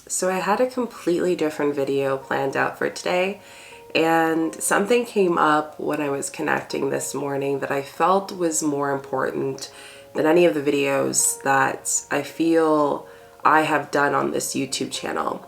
So I had a completely different video planned out for today, and something came up when I was connecting this morning that I felt was more important than any of the videos that I feel I have done on this YouTube channel.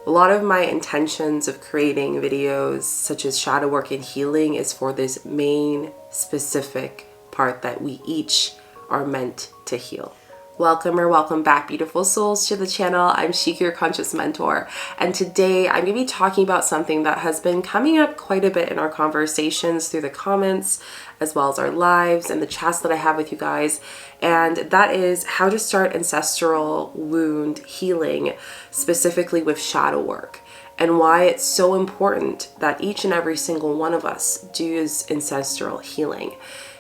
A lot of my intentions of creating videos such as shadow work and healing is for this main specific part that we each are meant to heal. Welcome back, beautiful souls, to the channel. I'm Shika, your conscious mentor, and today I'm going to be talking about something that has been coming up quite a bit in our conversations through the comments, as well as our lives and the chats that I have with you guys, and that is how to start ancestral wound healing, specifically with shadow work, and why it's so important that each and every single one of us does ancestral healing.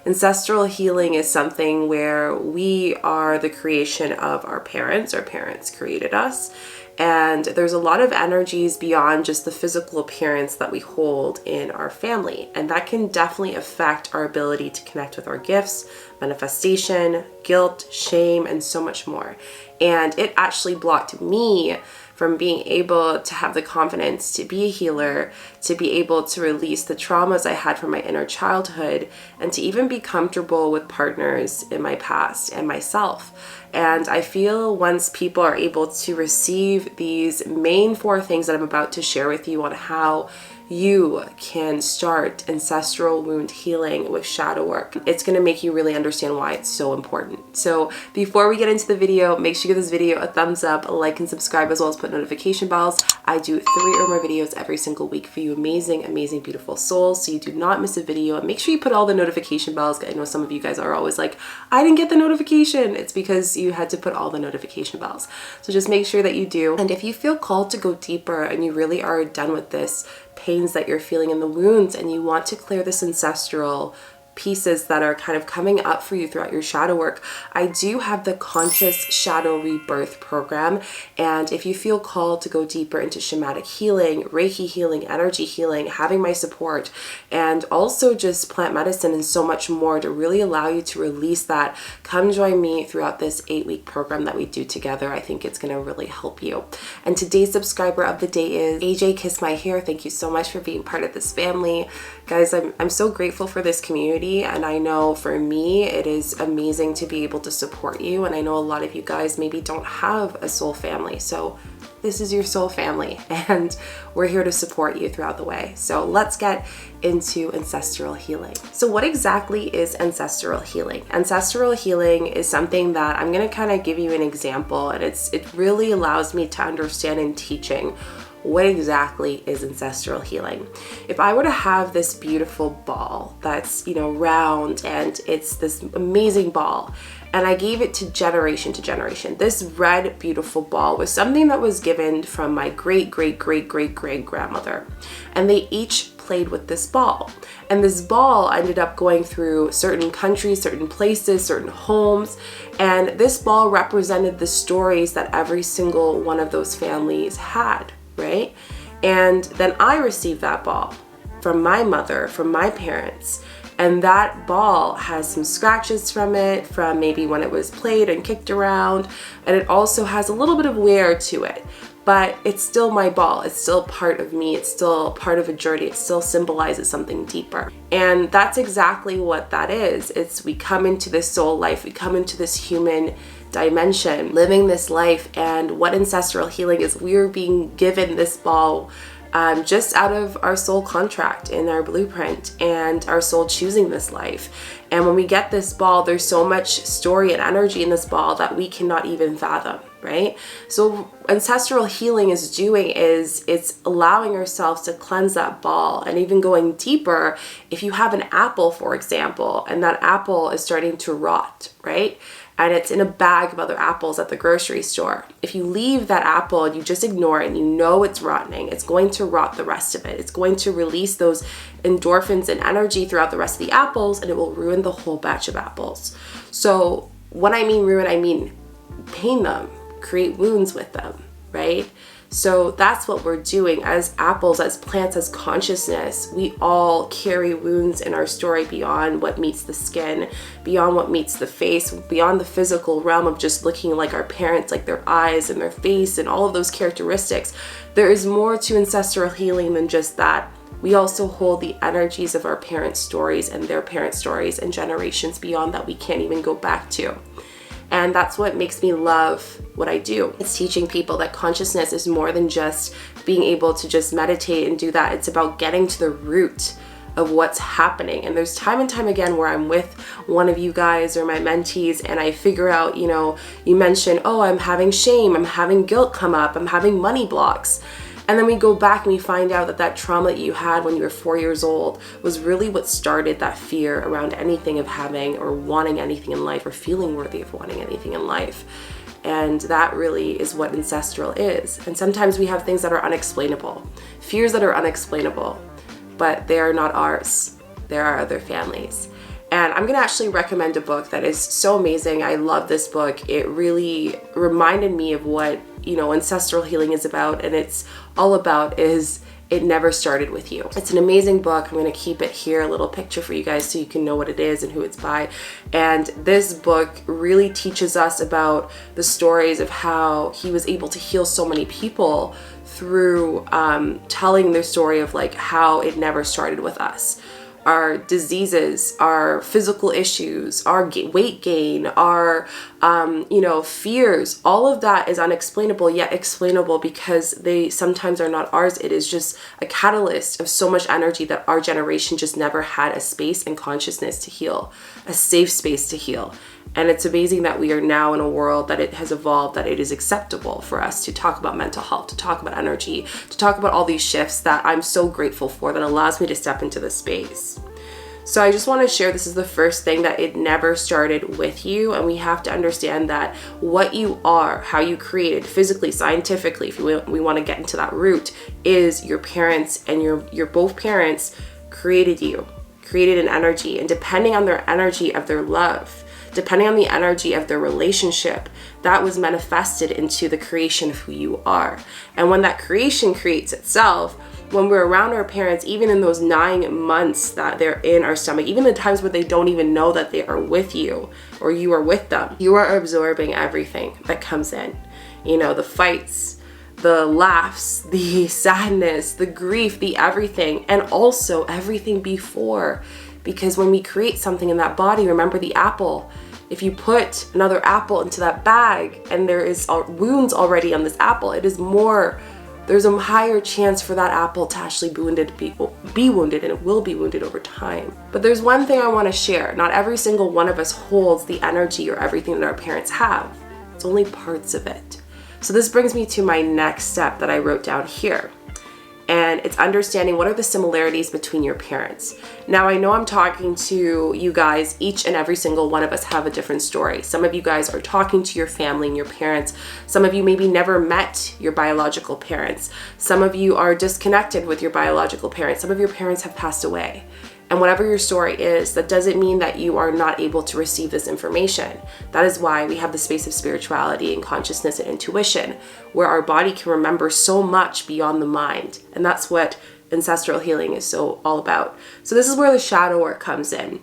Ancestral healing is something where we are the creation of our parents. Our parents created us. And there's a lot of energies beyond just the physical appearance that we hold in our family. And that can definitely affect our ability to connect with our gifts, manifestation, guilt, shame, and so much more. And it actually blocked me from being able to have the confidence to be a healer, to be able to release the traumas I had from my inner childhood, and to even be comfortable with partners in my past and myself. And I feel once people are able to receive these main 4 things that I'm about to share with you on how you can start ancestral wound healing with shadow work, it's going to make you really understand why it's so important. So before we get into the video, make sure you give this video a thumbs up, a like, and subscribe, as well as put notification bells. I do 3 or more videos every single week for you amazing, beautiful souls, so you do not miss a video. And make sure you put all the notification bells. I know some of you guys are always like, I didn't get the notification. It's because you had to put all the notification bells. So just make sure that you do. And if you feel called to go deeper and you really are done with this pains that you're feeling in the wounds and you want to clear this ancestral pieces that are kind of coming up for you throughout your shadow work, I do have the Conscious Shadow Rebirth program. And if you feel called to go deeper into shamanic healing, Reiki healing, energy healing, having my support, and also just plant medicine and so much more to really allow you to release that, come join me throughout this 8-week program that we do together. I think it's going to really help you. And today's subscriber of the day is AJ Kiss My Hair. Thank you so much for being part of this family. Guys, I'm so grateful for this community. And I know for me, it is amazing to be able to support you. And I know a lot of you guys maybe don't have a soul family. So this is your soul family, and we're here to support you throughout the way. So let's get into ancestral healing. So what exactly is ancestral healing? Ancestral healing is something that I'm going to kind of give you an example, and it really allows me to understand in teaching what exactly is ancestral healing. If I were to have this beautiful ball that's, round, and it's this amazing ball, and I gave it to generation, this red, beautiful ball was something that was given from my great grandmother. And they each played with this ball. And this ball ended up going through certain countries, certain places, certain homes. And this ball represented the stories that every single one of those families had. Right? And then I received that ball from my mother, from my parents, and that ball has some scratches from it, from maybe when it was played and kicked around, and it also has a little bit of wear to it, but it's still my ball. It's still part of me. It's still part of a journey. It still symbolizes something deeper. And that's exactly what that is. It's we come into this soul life, we come into this human dimension, living this life, and what ancestral healing is, we're being given this ball just out of our soul contract in our blueprint and our soul choosing this life. And when we get this ball, there's so much story and energy in this ball that we cannot even fathom, right? So ancestral healing is it's allowing ourselves to cleanse that ball, and even going deeper. If you have an apple, for example, and that apple is starting to rot, right? And it's in a bag of other apples at the grocery store. If you leave that apple and you just ignore it and you know it's rotting, it's going to rot the rest of it. It's going to release those endorphins and energy throughout the rest of the apples, and it will ruin the whole batch of apples. So when I mean ruin, I mean pain them, create wounds with them, right? So that's what we're doing as apples, as plants, as consciousness. We all carry wounds in our story beyond what meets the skin, beyond what meets the face, beyond the physical realm of just looking like our parents, like their eyes and their face and all of those characteristics. There is more to ancestral healing than just that. We also hold the energies of our parents' stories and their parents' stories and generations beyond that we can't even go back to. And that's what makes me love what I do. It's teaching people that consciousness is more than just being able to just meditate and do that. It's about getting to the root of what's happening. And there's time and time again where I'm with one of you guys or my mentees and I figure out, you mention, oh, I'm having shame, I'm having guilt come up, I'm having money blocks. And then we go back and we find out that that trauma that you had when you were 4 years old was really what started that fear around anything of having or wanting anything in life or feeling worthy of wanting anything in life. And that really is what ancestral is. And sometimes we have things that are unexplainable, fears that are unexplainable, but they are not ours. There are other families. And I'm gonna actually recommend a book that is so amazing. I love this book. It really reminded me of what, ancestral healing is about, and it's all about is it never started with you. It's an amazing book. I'm gonna keep it here, a little picture for you guys so you can know what it is and who it's by. And this book really teaches us about the stories of how he was able to heal so many people through telling their story of like how it never started with us. Our diseases, our physical issues, our weight gain, our, fears, all of that is unexplainable yet explainable because they sometimes are not ours. It is just a catalyst of so much energy that our generation just never had a space and consciousness to heal, a safe space to heal. And it's amazing that we are now in a world that it has evolved, that it is acceptable for us to talk about mental health, to talk about energy, to talk about all these shifts that I'm so grateful for that allows me to step into this space. So I just want to share, this is the first thing, that it never started with you. And we have to understand that what you are, how you created physically, scientifically, if we want to get into that root, is your parents, and your both parents created you, created an energy. And depending on their energy of their love, depending on the energy of their relationship, that was manifested into the creation of who you are. And when that creation creates itself, when we're around our parents, even in those 9 months that they're in our stomach, even the times where they don't even know that they are with you or you are with them, you are absorbing everything that comes in. The fights, the laughs, the sadness, the grief, the everything, and also everything before. Because when we create something in that body, remember the apple, if you put another apple into that bag and there is wounds already on this apple, there's a higher chance for that apple to actually be wounded, and it will be wounded over time. But there's one thing I want to share. Not every single one of us holds the energy or everything that our parents have. It's only parts of it. So this brings me to my next step that I wrote down here. And it's understanding what are the similarities between your parents. Now, I know I'm talking to you guys, each and every single one of us have a different story. Some of you guys are talking to your family and your parents. Some of you maybe never met your biological parents. Some of you are disconnected with your biological parents. Some of your parents have passed away. And whatever your story is, that doesn't mean that you are not able to receive this information. That is why we have the space of spirituality and consciousness and intuition, where our body can remember so much beyond the mind. And that's what ancestral healing is so all about. So this is where the shadow work comes in.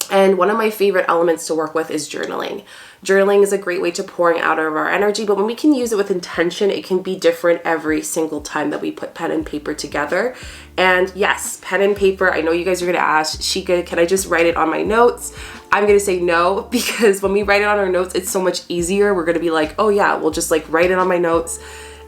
And one of my favorite elements to work with is journaling. Journaling is a great way to pouring out of our energy, but when we can use it with intention, it can be different every single time that we put pen and paper together. And yes, pen and paper, I know you guys are gonna ask, Shika, can I just write it on my notes? I'm gonna say no, because when we write it on our notes, it's so much easier. We're gonna be like, oh yeah, we'll just write it on my notes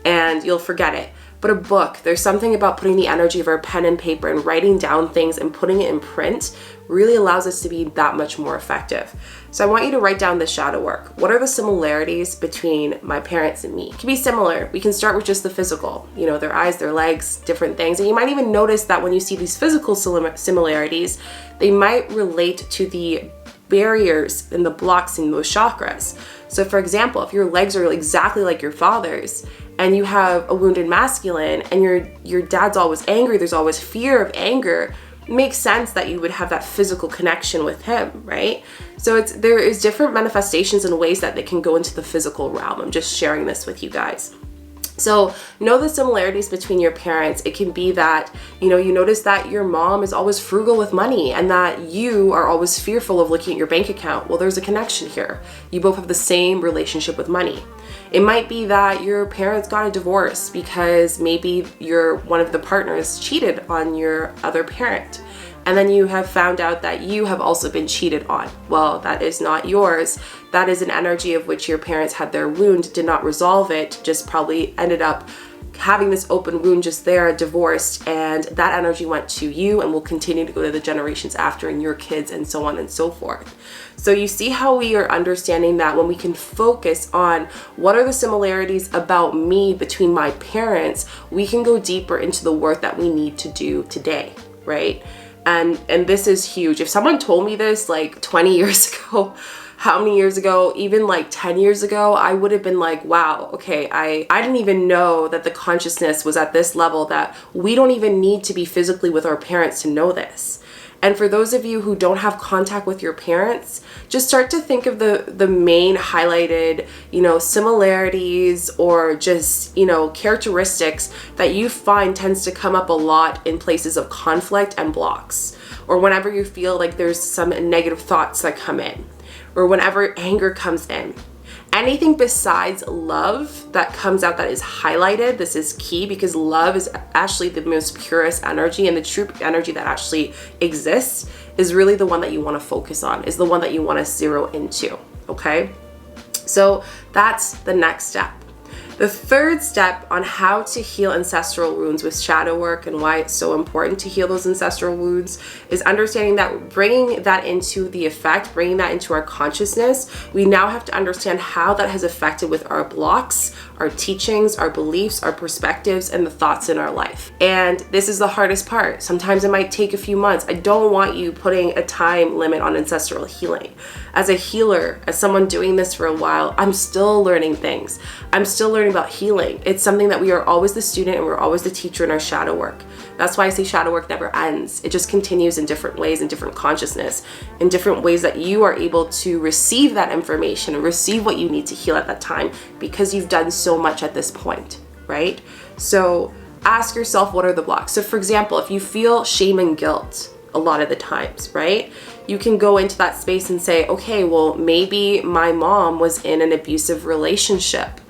and you'll forget it. But a book, there's something about putting the energy of our pen and paper and writing down things and putting it in print really allows us to be that much more effective. So I want you to write down the shadow work. What are the similarities between my parents and me? It can be similar. We can start with just the physical, their eyes, their legs, different things. And you might even notice that when you see these physical similarities, they might relate to the barriers and the blocks in those chakras. So for example, if your legs are exactly like your father's, and you have a wounded masculine, and your dad's always angry, there's always fear of anger, it makes sense that you would have that physical connection with him, right? So there is different manifestations and ways that they can go into the physical realm. I'm just sharing this with you guys. So know the similarities between your parents. It can be that, you notice that your mom is always frugal with money and that you are always fearful of looking at your bank account. Well, there's a connection here. You both have the same relationship with money. It might be that your parents got a divorce because maybe one of the partners cheated on your other parent. And then you have found out that you have also been cheated on. Well, that is not yours. That is an energy of which your parents had their wound, did not resolve it, just probably ended up having this open wound just there, divorced, and that energy went to you and will continue to go to the generations after and your kids and so on and so forth. So you see how we are understanding that when we can focus on what are the similarities about me between my parents, we can go deeper into the work that we need to do today, right? And this is huge. If someone told me this like 20 years ago, how many years ago, even like 10 years ago, I would have been like, wow, okay, I didn't even know that the consciousness was at this level, that we don't even need to be physically with our parents to know this. And for those of you who don't have contact with your parents, just start to think of the main highlighted, similarities or just, characteristics that you find tends to come up a lot in places of conflict and blocks, or whenever you feel like there's some negative thoughts that come in, or whenever anger comes in. Anything besides love that comes out that is highlighted, this is key, because love is actually the most purest energy, and the true energy that actually exists is really the one that you want to focus on, is the one that you want to zero into, okay? So that's the next step. The third step on how to heal ancestral wounds with shadow work and why it's so important to heal those ancestral wounds is understanding that bringing that into the effect, bringing that into our consciousness, we now have to understand how that has affected with our blocks, our teachings, our beliefs, our perspectives, and the thoughts in our life. And this is the hardest part. Sometimes it might take a few months. I don't want you putting a time limit on ancestral healing. As a healer, as someone doing this for a while, I'm still learning things. I'm still learning about healing. It's something that we are always the student and we're always the teacher in our shadow work. That's why I say shadow work never ends. It just continues in different ways, in different consciousness, in different ways that you are able to receive that information and receive what you need to heal at that time, because you've done so much at this point, right? So ask yourself, what are the blocks? So for example, if you feel shame and guilt a lot of the times, right? You can go into that space and say, okay, well, maybe my mom was in an abusive relationship.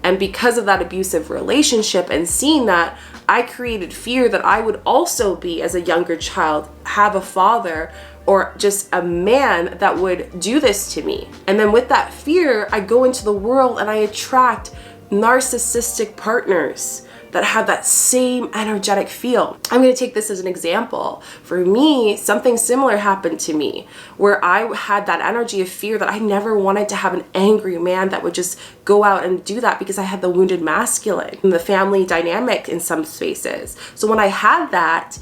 And because of that abusive relationship and seeing that, I created fear that I would also be, as a younger child, have a father or just a man that would do this to me. And then with that fear, I go into the world and I attract narcissistic partners that have that same energetic feel. I'm going to take this as an example. For me, something similar happened to me where I had that energy of fear that I never wanted to have an angry man that would just go out and do that, because I had the wounded masculine and the family dynamic in some spaces. So when I had that,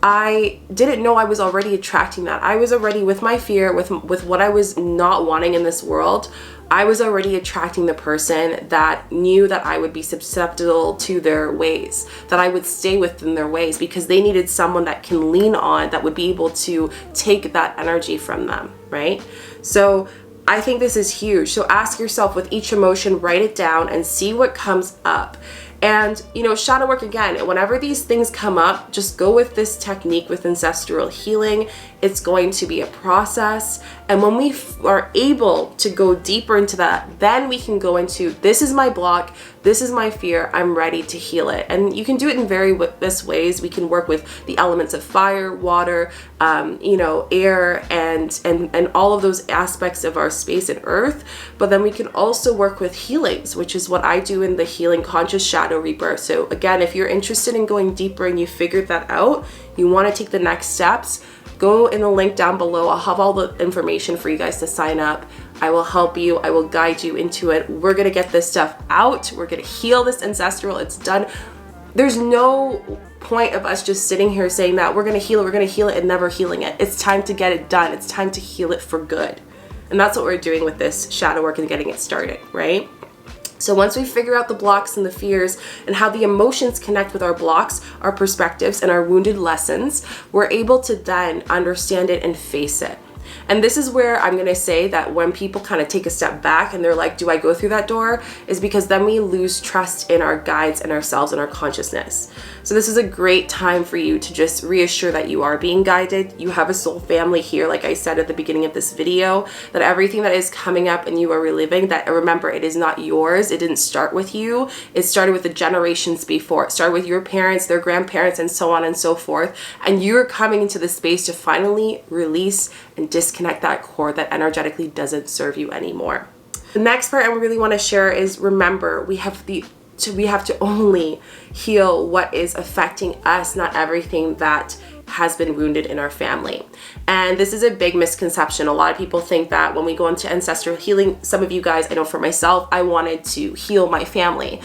I didn't know I was already attracting that. I was already, with my fear, with what I was not wanting in this world, I was already attracting the person that knew that I would be susceptible to their ways, that I would stay within their ways, because they needed someone that can lean on, that would be able to take that energy from them, right? So I think this is huge. So ask yourself with each emotion, write it down and see what comes up. And, shadow work, again, whenever these things come up, just go with this technique with ancestral healing. It's going to be a process. And when we are able to go deeper into that, then we can go into, this is my block, this is my fear, I'm ready to heal it. And you can do it in various ways. We can work with the elements of fire, water, air, and all of those aspects of our space and earth. But then we can also work with healings, which is what I do in the Healing Conscious Shadow Rebirth. So again, if you're interested in going deeper and you figured that out, you want to take the next steps, go in the link down below. I'll have all the information for you guys to sign up. I will help you. I will guide you into it. We're going to get this stuff out. We're going to heal this ancestral. It's done. There's no point of us just sitting here saying that we're going to heal it and never healing it. It's time to get it done. It's time to heal it for good. And that's what we're doing with this shadow work and getting it started, right? So once we figure out the blocks and the fears and how the emotions connect with our blocks, our perspectives, and our wounded lessons, we're able to then understand it and face it. And this is where I'm going to say that when people kind of take a step back and they're like, do I go through that door? Is because then we lose trust in our guides and ourselves and our consciousness. So this is a great time for you to just reassure that you are being guided. You have a soul family here, like I said at the beginning of this video, that everything that is coming up and you are reliving, that remember, it is not yours. It didn't start with you. It started with the generations before. It started with your parents, their grandparents, and so on and so forth. And you're coming into the space to finally release and disconnect that cord that energetically doesn't serve you anymore. The next part I really want to share is, remember, we have to only heal what is affecting us, not everything that has been wounded in our family. And this is a big misconception. A lot of people think that when we go into ancestral healing, some of you guys, I know for myself, I wanted to heal my family.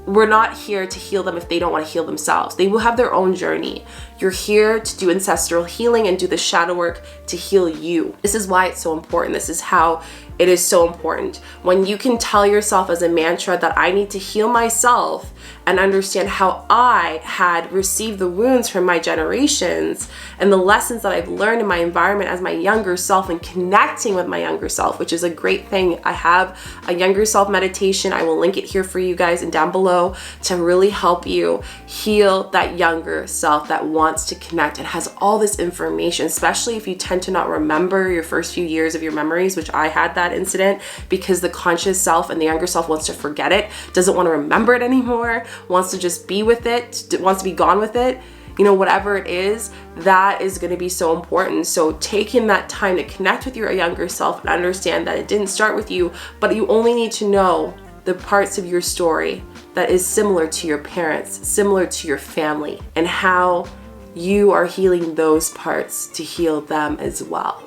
We're not here to heal them if they don't want to heal themselves. They will have their own journey. You're here to do ancestral healing and do the shadow work to heal you. This is why it's so important. This is how it is so important. When you can tell yourself as a mantra that I need to heal myself and understand how I had received the wounds from my generations and the lessons that I've learned in my environment as my younger self and connecting with my younger self, which is a great thing. I have a younger self meditation. I will link it here for you guys and down below to really help you heal that younger self that wants to connect and has all this information, especially if you tend to not remember your first few years of your memories, which I had that incident because the conscious self and the younger self wants to forget it, doesn't want to remember it anymore, wants to just be with it, wants to be gone with it, you know, whatever it is, that is going to be so important. So taking that time to connect with your younger self and understand that it didn't start with you, but you only need to know the parts of your story that is similar to your parents, similar to your family, and how you are healing those parts to heal them as well.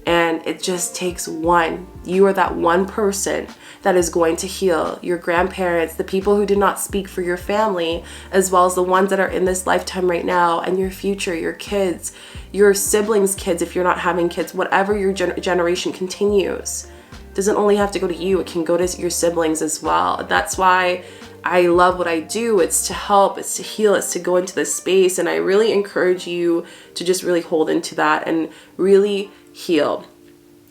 And it just takes one. You are that one person that is going to heal your grandparents, the people who did not speak for your family, as well as the ones that are in this lifetime right now, and your future, your kids, your siblings' kids, if you're not having kids, whatever your generation continues. It doesn't only have to go to you, it can go to your siblings as well. That's why I love what I do. It's to help, it's to heal, it's to go into this space. And I really encourage you to just really hold into that and really heal.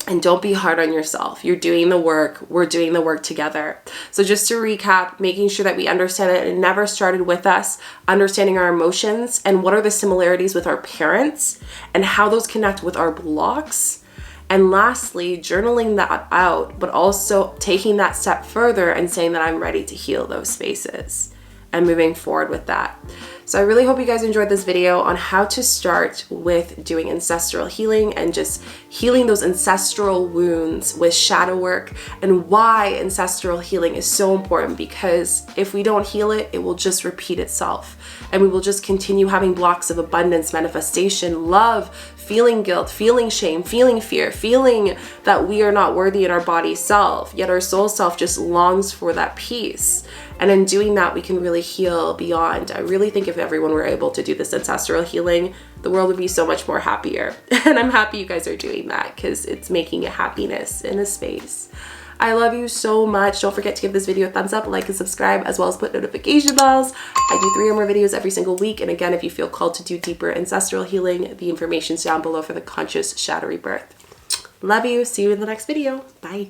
And don't be hard on yourself. You're doing the work. We're doing the work together. So just to recap, making sure that we understand that it never started with us, understanding our emotions and what are the similarities with our parents and how those connect with our blocks. And lastly, journaling that out, but also taking that step further and saying that I'm ready to heal those spaces and moving forward with that. So I really hope you guys enjoyed this video on how to start with doing ancestral healing and just healing those ancestral wounds with shadow work, and why ancestral healing is so important, because if we don't heal it, it will just repeat itself and we will just continue having blocks of abundance, manifestation, love, feeling guilt, feeling shame, feeling fear, feeling that we are not worthy in our body self, yet our soul self just longs for that peace. And in doing that, we can really heal beyond. I really think if everyone were able to do this ancestral healing, the world would be so much more happier. And I'm happy you guys are doing that because it's making a happiness in a space. I love you so much. Don't forget to give this video a thumbs up, like, and subscribe, as well as put notification bells. I do 3 or more videos every single week. And again, if you feel called to do deeper ancestral healing, the information's down below for the conscious shadow rebirth. Love you. See you in the next video. Bye.